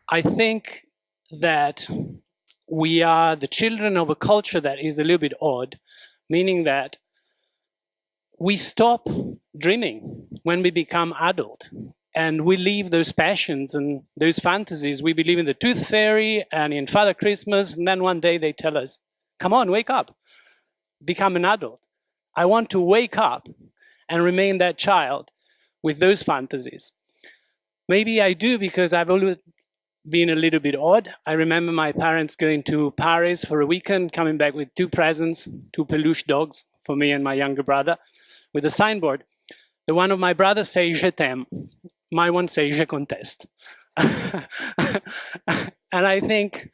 I think that we are the children of a culture that is a little bit odd, meaning that we stop dreaming when we become adult, and we leave those passions and those fantasies. We believe in the tooth fairy and in Father Christmas, and then one day they tell us, come on, wake up, become an adult. I want to wake up and remain that child with those fantasies. Maybe I do because I've always been a little bit odd. I remember my parents going to Paris for a weekend, coming back with two presents, two peluche dogs for me and my younger brother, with a signboard. The one of my brothers says, Je t'aime. My one says, Je conteste. And I think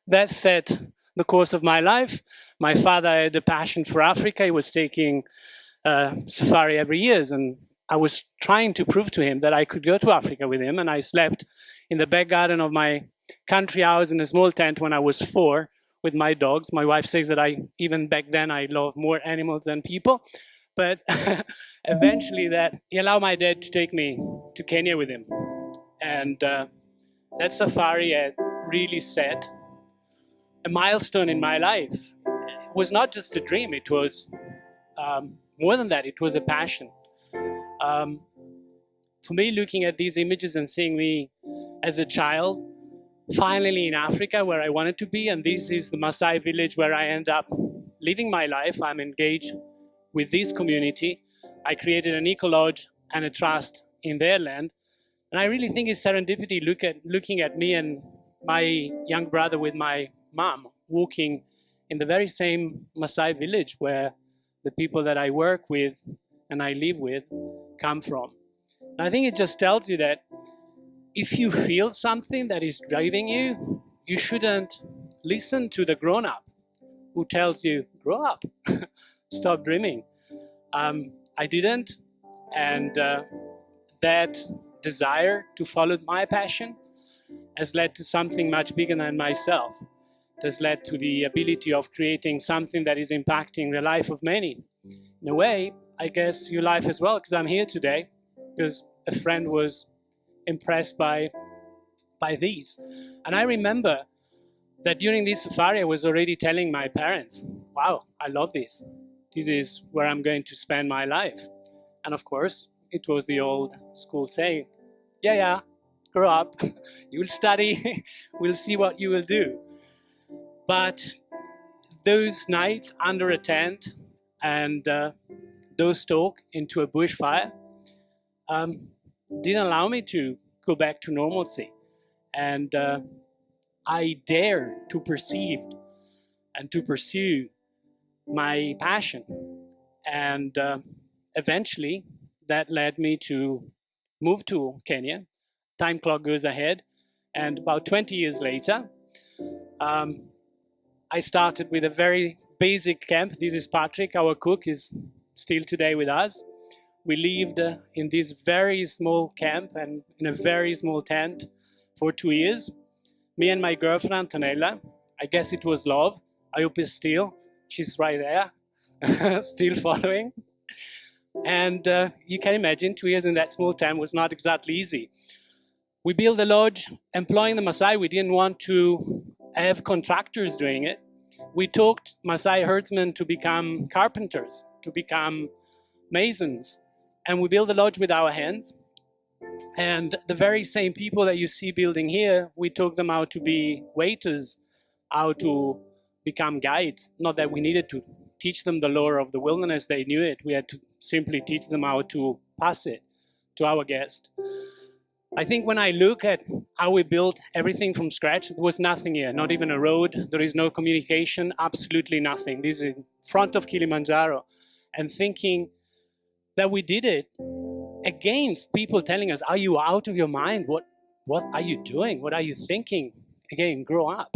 that set the course of my life. My father had a passion for Africa. He was taking safari every year, and I was trying to prove to him that I could go to Africa with him. And I slept in the back garden of my country house in a small tent when I was 4 with my dogs. My wife says that even back then, I love more animals than people. But eventually he allowed my dad to take me to Kenya with him. And that safari had really set a milestone in my life. It was not just a dream, it was more than that, it was a passion. For me, looking at these images and seeing me as a child, finally in Africa where I wanted to be, and this is the Maasai village where I end up living my life. I'm engaged with this community. I created an eco-lodge and a trust in their land. And I really think it's serendipity looking at me and my young brother with my mom walking in the very same Maasai village where the people that I work with and I live with come from. And I think it just tells you that if you feel something that is driving you, you shouldn't listen to the grown-up who tells you, grow up, stop dreaming. I didn't, and that desire to follow my passion has led to something much bigger than myself. It has led to the ability of creating something that is impacting the life of many. In a way, I guess your life as well, because I'm here today, because a friend was impressed by these. And I remember that during this safari, I was already telling my parents, wow, I love this. This is where I'm going to spend my life. And of course, it was the old school saying, yeah, grow up, you will study, we'll see what you will do. But those nights under a tent and those talk into a bushfire didn't allow me to go back to normalcy. And I dare to perceive and to pursue my passion. And eventually, that led me to move to Kenya. Time clock goes ahead. And about 20 years later, I started with a very basic camp. This is Patrick, our cook, is still today with us. We lived in this very small camp and in a very small tent for 2 years. Me and my girlfriend, Antonella. I guess it was love. I hope it's still. She's right there, still following. And you can imagine 2 years in that small tent was not exactly easy. We built the lodge employing the Maasai. We didn't want to have contractors doing it. We taught Maasai herdsmen to become carpenters, to become masons. And we built the lodge with our hands. And the very same people that you see building here, we taught them how to be waiters, how to become guides. Not that we needed to teach them the lore of the wilderness, they knew it. We had to simply teach them how to pass it to our guests. I think when I look at how we built everything from scratch, there was nothing here, not even a road, there is no communication, absolutely nothing. This is in front of Kilimanjaro. And thinking that we did it against people telling us, are you out of your mind? What are you doing? What are you thinking? Again, grow up.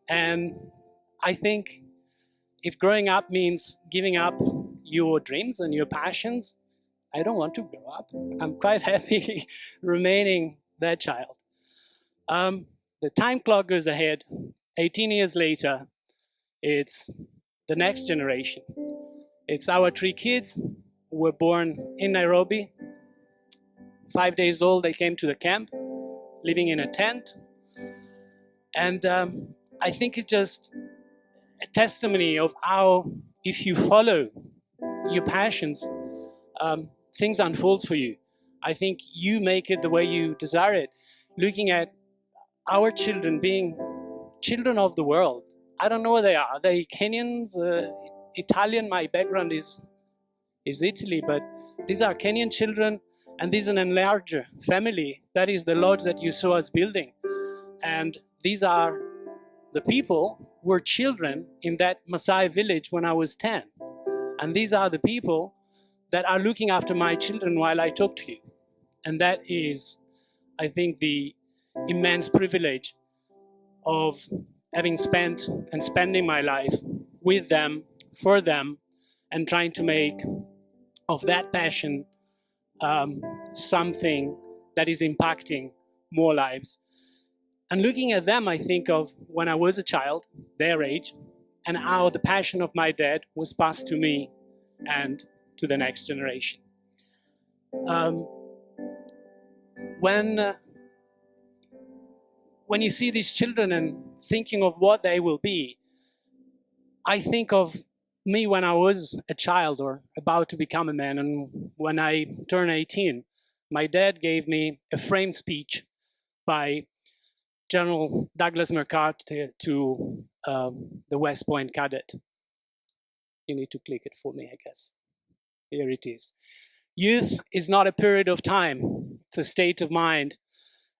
And I think if growing up means giving up your dreams and your passions, I don't want to grow up. I'm quite happy remaining that child. The time clock goes ahead. 18 years later, it's the next generation. It's our 3 kids who were born in Nairobi. 5 days old, they came to the camp. living in a tent. And I think it's just a testimony of how, if you follow your passions, things unfold for you. I think you make it the way you desire it. Looking at our children being children of the world. I don't know what they are. Are they Kenyans, Italian? My background is Italy, but these are Kenyan children, and this is an enlarged family. That is the lodge that you saw us building. And these are the people who were children in that Maasai village when I was 10. And these are the people that are looking after my children while I talk to you. And that is, I think, the immense privilege of having spent and spending my life with them, for them, and trying to make of that passion something that is impacting more lives. And looking at them, I think of when I was a child, their age, and how the passion of my dad was passed to me and to the next generation. When you see these children and thinking of what they will be, I think of me when I was a child or about to become a man, and when I turned 18, my dad gave me a framed speech by General Douglas MacArthur to the West Point cadet. You need to click it for me, I guess. Here it is. Youth is not a period of time, it's a state of mind,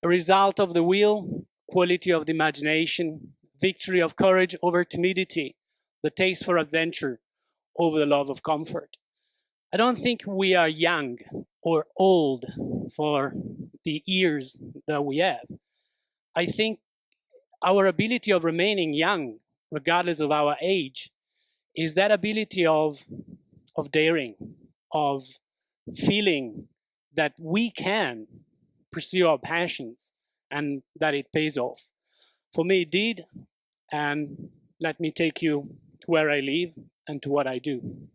a result of the will, quality of the imagination, victory of courage over timidity, the taste for adventure over the love of comfort. I don't think we are young or old for the years that we have. I think our ability of remaining young, regardless of our age, is that ability of daring, of feeling that we can pursue our passions and that it pays off. For me, it did, and let me take you to where I live and to what I do.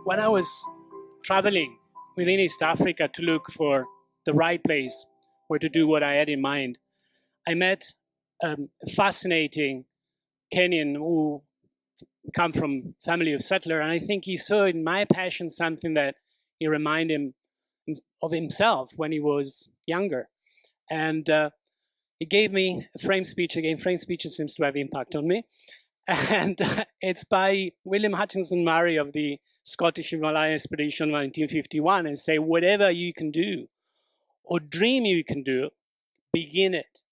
when I was traveling within East Africa to look for the right place where to do what I had in mind, I met a fascinating Kenyan who come from family of settler, and I think he saw in my passion something that he reminded him of himself when he was younger. And he gave me a frame speech. Again, frame speeches seems to have impact on me. And it's by William Hutchinson Murray of the Scottish Himalayan Expedition 1951, and say, whatever you can do or dream you can do, begin it.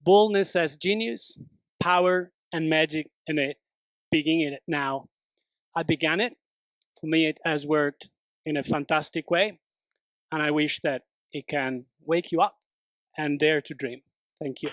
Boldness has genius, power, and magic in it. Begin it now. I began it. For me, it has worked in a fantastic way. And I wish that it can wake you up and dare to dream. Thank you.